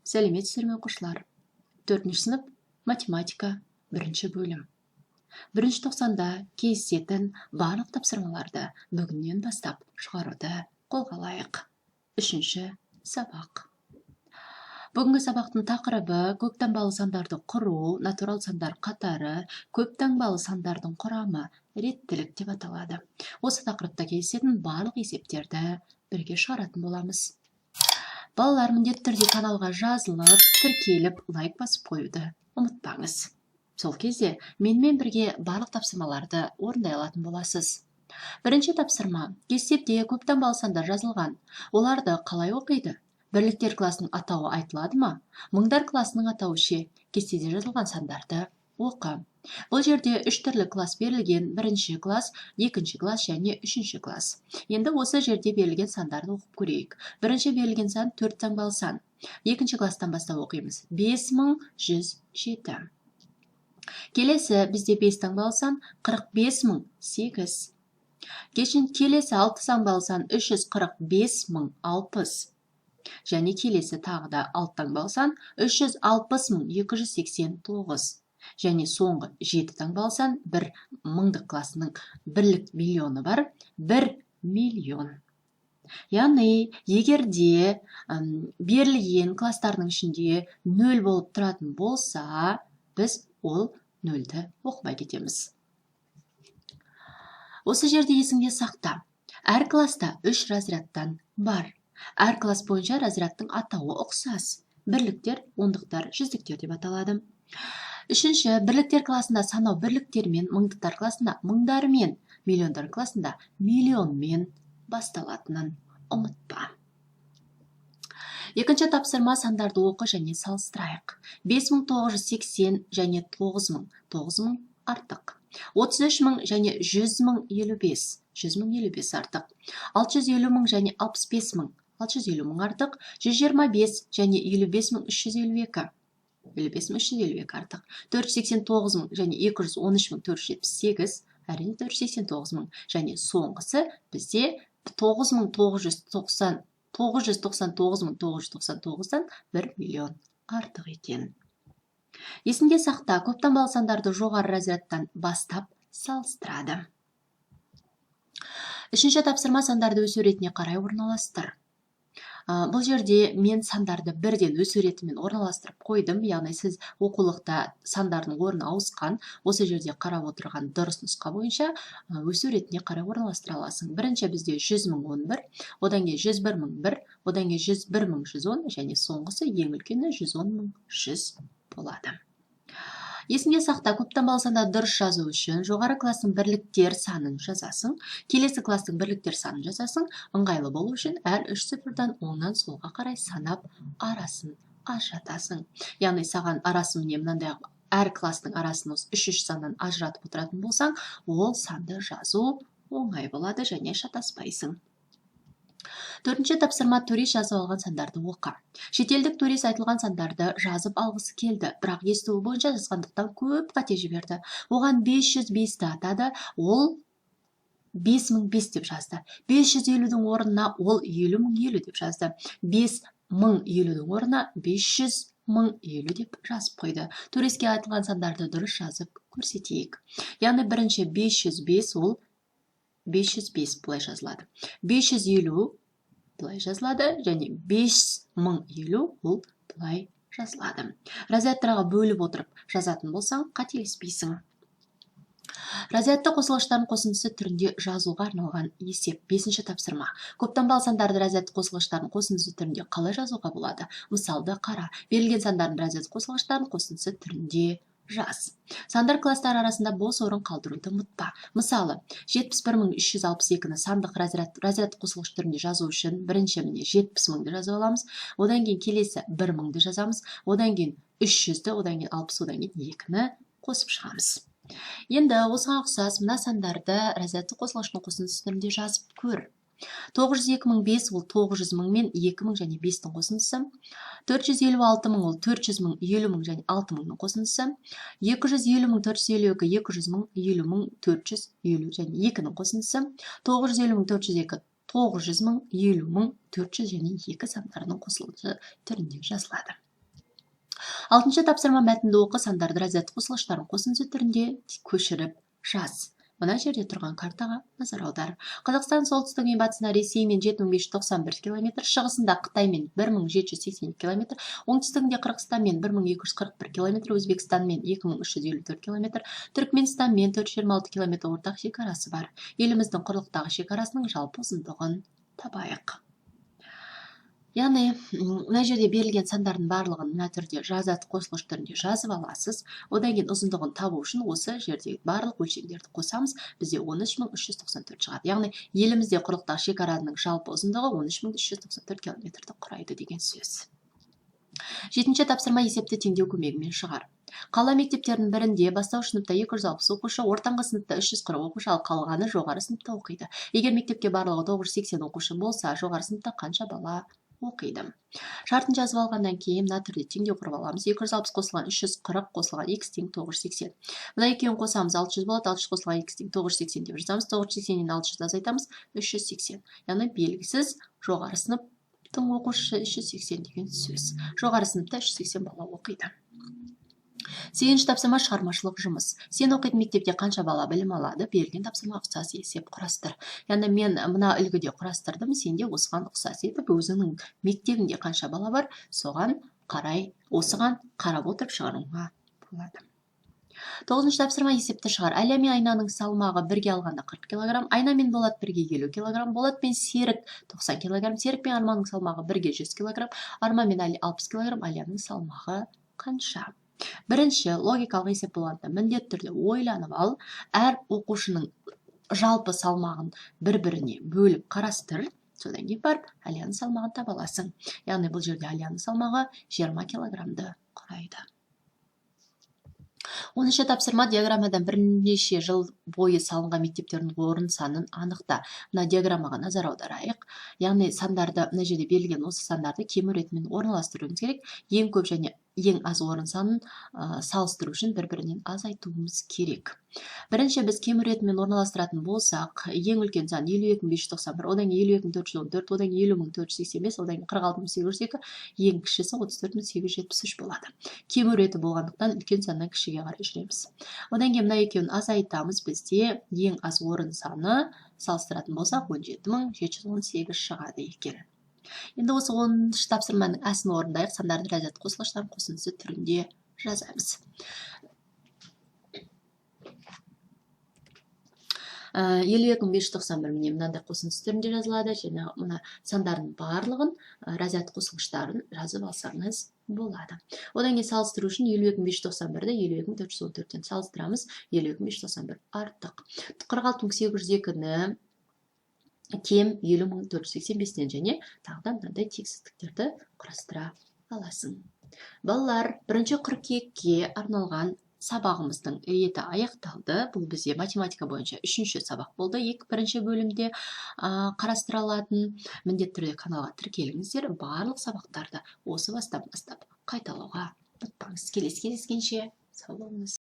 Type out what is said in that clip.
Сәлеметсіздер ме оқушылар? 4-ші сынып математика 1-ші бөлім. 1-ші тоқсанда кездесетін барлық тапсырмаларды бүгіннен бастап шығаруды қолға алайық. 3-ші сабақ. Бүгінгі сабақтың тақырыбы көп таңбалы сандарды құру, натурал сандар қатары, көп таңбалы сандардың құрамы, реттілік деп аталады. Осы тақырыпта кездесетін барлық есептерді бірге шығаратын боламыз. Балалар міндетті түрде каналға жазылып, тіркеліп, лайк басып қоюды ұмытпаңыз. Сол кезде менімен бірге барлық тапсырмаларды орындай алатын боласыз. 1-ші тапсырма. Кестеде көп таңбалы сандар жазылған. Оларды қалай оқиды? Бірліктер класының атауы айтылады ма? Мыңдар класының атауы ше? Кестеде жазылған сандарды оқы. Бұл жерде 3 түрлі класс берілген: 1-ші класс, 2-ші класс және 3-ші класс. Енді осы жерде берілген сандарды оқып көрейік. 1-ші берілген сан 4 таңбалы сан. 2-ші класстан бастап оқимыз. 5107. Келесі бізде 5 таңбалы сан 45008. Келесі 6 таңбалы сан 345060. Және келесі тағы да 6 таңбалы сан 360289. Және соңғы 7 таңбалы сан 1 мыңдық класының бірлік миллионы бар 1 миллион. Яғни, егерде берілген класстардың ішінде 0 болып тұратын болса, біз ол 0-ді оқымай кетеміз. Осы жерде есіңде сақта. Әр класста 3 разрядтан бар. Әр класс бойынша разрядтың атауы ұқсас. Бірліктер, ондықтар, жүздіктер деп аталады. 3-ші, бірліктер класында санау бірліктермен, мыңдықтар класында мыңдармен, миллиондар класында миллионмен басталатынын ұмытпа. 2-ші тапсырма сандарды оқы және салыстырайық. 5980 және 9000. 9000 артық. 33000 және 100055. 100055 артық. 650 және 65000. 650 артық. 125 және 55352. 55352 артық. 489 және 213478. Әрине 489 және соңғысы бізде 999.999-дан 1 миллион артық екен. Есінде сақта, көп таңбалы сандарды жоғары разрядтан бастап салыстырады. 3-ші тапсырма сандарды өсу ретіне қарай орналастыр. Бұл жерде мен сандарды бірден өсу ретімен орналастырып қойдым. Яғни сіз оқулықта сандардың орны ауысқан, осы жерде қарап отырған дұрыс нұсқа бойынша өсу ретіне қарай орналастыра аласың. Бірінші бізде 100.011, одан кейін 101.001, одан кейін 101.110 және соңғысы ең үлкені 110.100 болады. Есіңде сақта, көп таңбалы санды дұрыс жазу үшін жоғары кластың бірліктер санын жазасың, келесі кластың бірліктер санын жазасың. Ыңғайлы болу үшін әр 3 цифрдан оңнан солға қарай санап арасын ажыратасың. Яғни саған арасын мынандай әр кластың арасын 3 саннан ажыратып отыратын болсаң, ол санды жазу оңай болады және шатаспайсың. 4-ші тапсырма турис жазып алған сандарды оқы. Шетелдік турист айтылған сандарды жазып алғысы келді, бірақ естуі бойынша жазғандықтан көп қате жіберді. Оған 505-ті атады, ол 5005 деп жазды. 550-дің орнына ол 70050 деп жазды. 5050-дің орнына 500.050 деп жазып қойды. Туристке айтылған сандарды дұрыс жазып көрсетейік. Яғни бірінші 505 ол 505 бұлай жазылады. 550 бұлай жазылады және 5050 ол бұлай жазылады. Разрядтарға бөліп отырып жазатын болсаң, қателеспейсің. Разрядты қосылғыштардың қосындысы түрінде жазуға арналған есеп. 5-ші тапсырма. Көп таңбалы сандарды разрядты қосылғыштардың қосындысы түрінде қалай жазуға болады? Мысалды қара. Берілген сандардың разрядты қосылғыштардың қосындысы түрінде жаз. Сандар класстар арасында бос орын қалдыруды ұмытпа. Мысалы, 71362-ні сандық разрядты қосылғыш түрінде жазу үшін бірінші міне 70.000-ді жазып аламыз, одан кейін келесі 1000-ді жазамыз, одан кейін 300-ді, одан кейін 60, одан кейін 2-ні қосып шығамыз. Енді осыған ұқсас мына сандарды разрядты қосылғыштың қосындысы түрінде жазып көр. 902.005 ол 900.000 мен 2.000 және 5-тің қосындысы. 456.000 ол 400.000, 50.000 және 6.000-ның қосындысы. 250.452, 200.000, 50.000, 450 және 2-ның қосындысы. 950.402, 900.000, 50.000, 400 және 2 сандарының қосылысы түрінде жазылады. 6-шы тапсырма мәтінді оқы, сандарды разряд қосылғыштарын қосындысы түрінде көшіріп жаз. Мына жерде тұрған картаға назар аудар. Қазақстан солтүстігінен батысына Ресеймен 7591 км, шығысында Қытаймен 1782 км, оңтүстігінде Қырғызстанмен 1241 км, Өзбекстанмен 2354 км, Түркменстанмен 426 км ортақ шекарасы бар. Еліміздің құрлықтағы шекарасының жалпы ұзындығын табайық. Яғни, мына жерде берілген сандардың барлығын мына түрде жазат қосылғыш түрінде жазып аласыз. Одан кейін ұзындығын табу үшін осы жердегі барлық өлшемдерді қосамыз. Бізде 13394 шығады. Яғни, елімізде құрлықтағы шекараның жалпы ұзындығы 13394 км құрайды деген сөз. 7-ші тапсырма есепті теңдеу көмегімен шығар. Қала мектептерінің бірінде бастауыш сыныпта 260 оқушы, ортаңғы сыныпта 340 оқушы, ал қалғаны жоғары сыныпта оқиды. Егер мектепке барлығы 980 оқушы болса, жоғары сыныпта қанша бала оқиды? Шартын жазып алғаннан кейін мына түрде теңдеу құрып аламыз. 260 қосылған 340 қосылған x тең 980. Мына екеуін қосамыз, 600 болады. 600 қосылған x тең 980 деп жазамыз. 980-нен 600 азайтамыз, 380. Яғни белгісіз жоғары сыныптың оқушысы 380 деген сөз. Жоғары сыныпта 380 бала оқиды. 8-ші тапсырма шығармашылық жұмыс. Сен оқитын мектепте қанша бала білім алады? Берілген тапсырма ұқсас есеп құрастыр. Яғни мен мына үлгіде құрастырдым, сен де осыған ұқсас етіп, өзіңнің мектебінде қанша бала бар, соған қарай, осыған қарап отырып шығаруға болады. 9-шы тапсырма есепті шығар. Әлия мен Айнаның салмағы бірге алғанда 40 кг, Айна мен Болат бірге 50 кг, Болат пен Серік 90 кг, Серік пен Арманның салмағы бірге 100 кг, Арман мен Али 60 кг, Алияның салмағы қанша? Бірінші логикалық есеп болғанда міндетті түрде ойланып ал, әр оқушының жалпы салмағын бір-біріне бөліп қарастыр, содан кейін барып Алияның салмағын таба аласың. Яғни бұл жерде Алияның салмағы 20 кг-ды құрайды. 10-шы тапсырма диаграммадан бірнеше жыл бойы салынған мектептердің орын санын анықта. Мына диаграммаға назар аударайық. Яғни сандарды, мына жерде берілген осы сандарды кему ретімен орналастыруымыз керек. Ең көп және ең аз орын санын салыстыру үшін бір-бірінен азайтуымыз керек. Бірінші біз кему ретімен орналастыратын болсақ, ең үлкен сан 52591, одан 52414, одан 50485, одан 46802, ең кішісі 34873 болады. Кему реті болғандықтан үлкен саннан кішіге қарай жүреміз. Одан кейін мына екеуін азайтамыз, бізде ең аз орын саны салыстыратын болсақ 17718 шығады екен. Енді осы 10-шы тапсырманың әсін орындайық, сандарды разряд қосылғыштарын қосындысы түрінде жазамыз. 52591 міне мынандай қосындысы түрінде жазылады, және мына сандардың барлығын разряд қосылғыштарын жазып алсаңыз болады. Одан кейін салыстыру үшін 52591-ді 52414-тен салыстырамыз, 52591 артық. 46802-ні кем 70485-тен және тағыдан мынандай тексіздіктерді құрастыра аласың. Балалар, бірінші қыркүйекке арналған сабағымыздың реті аяқталды. Бұл бізде математика бойынша 3-ші сабақ болды. Бірінші бөлімде қарастырылатын. Міндетті түрде каналға тіркеліңіздер. Барлық сабақтарды осы бастап қайталауға ұмытпаңыз. Келесі кездескенше сау болыңыз.